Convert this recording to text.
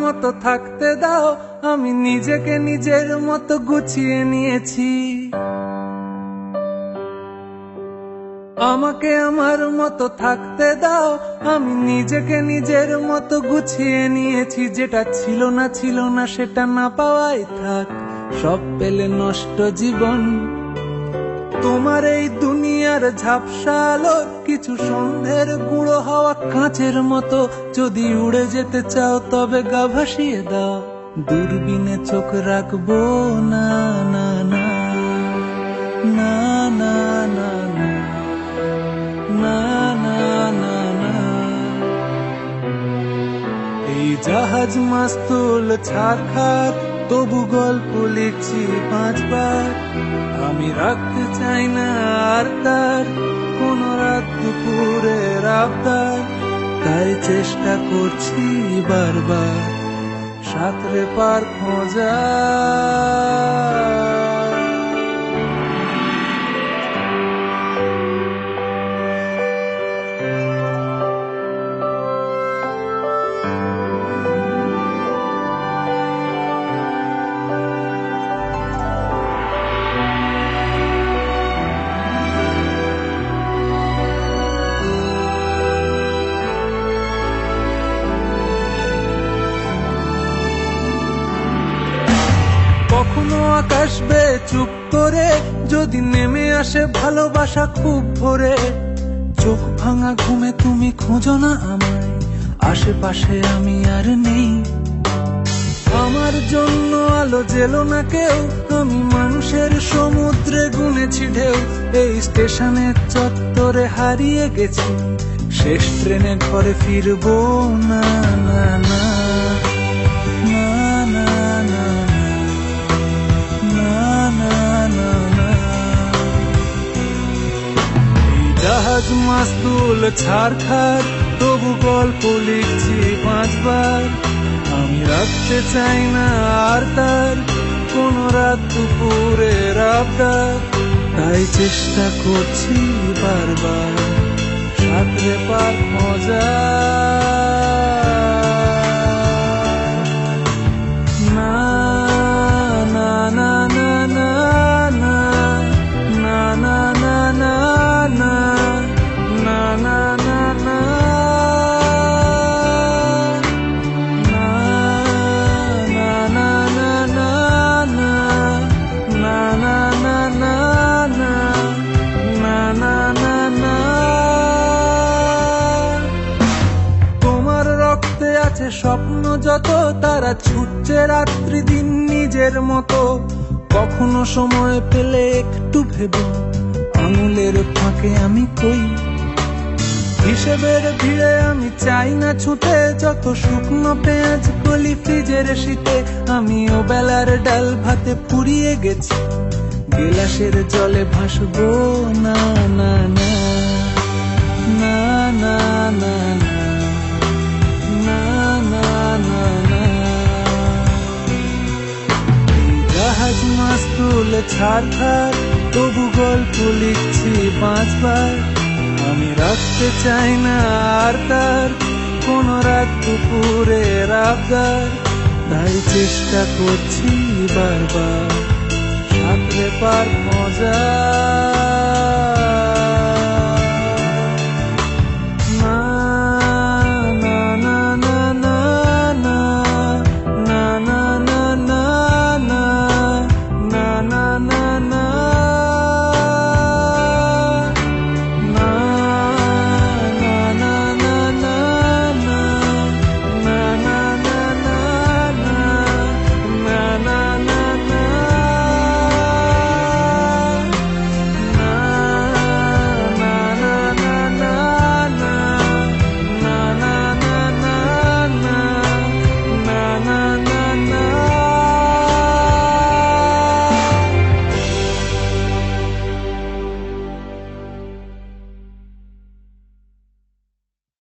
মতো থাকতে দাও, আমি নিজেকে নিজের মতো গুছিয়ে নিয়েছি। আমাকে আমার মতো থাকতে দাও, আমি নিজেকে নিজের মতো গুছিয়ে নিয়েছি। যেটা ছিল না সেটা না পাওয়াই থাক, সব পেলে নষ্ট জীবন। তোমার এই দুনিয়ার ঝাপসা আলোর কিছু সন্ধ্যের গুঁড়ো হাওয়া কাঁচের মতো, যদি উড়ে যেতে চাও তবে গা ভাসিয়ে দাও। দূরবীনে চোখ রাখবো না না না না না না না না না না। এই জাহাজ মাস্তুল ছাড়খার, তবু গল্প লিখছি 5 বার। আমি রাখতে চাই না আর তার কোন রাত দুপুরের আবদার, তাই চেষ্টা করছি বারবার সাঁতরে পার খোঁজা। কখনো আকাশ বেয়ে চুপ করে যদি নেমে আসে ভালোবাসা খুব ভোরে, চোখ ভাঙা ঘুমে তুমি খোঁজো না আমায়, আশেপাশে আমি আর নেই। আমার জন্য আলো জেলো না কেউ, আমি মানুষের সমুদ্রে গুনেছি ঢেউ। এই স্টেশনের চত্বরে হারিয়ে গেছি, শেষ ট্রেনে ঘরে ফিরবো না না না না না না। জাহাজ মাস্তুল ছাড়খার, তবু গল্প লিখছি 5 বার। আমি রাখতে চাই না আর তার কোন রাত দুপুরের আবদার, তাই চেষ্টা করছি বারবার সাঁতরে পার মজা। না না না না না না না না না না না না না না না স্বপ্ন যত, তারা ছুটছে রাত্রি দিন নিজের মতো। কখনো সময় পেলে একটু ভেবো, আঙুলের ফাঁকে আমি কই। হিসেবের ভিড়ে আমি চাই না ছুটে, যত শুকনো পেঁয়াজ কলি ফ্রিজের শীতে। আমিও বেলার ডাল ভাতে পুড়িয়ে গেছি, গেলাসের জলে ভাসবো না না না না না না না। জাহাজ মাস্তুল ছাড়খার, তবু গল্প লিখছি 5 বার। আমি রাখতে চাই না আর তার কোন রাত দুপুরের আবদার, তাই চেষ্টা করছি বারবার সাঁতরে পার মজা।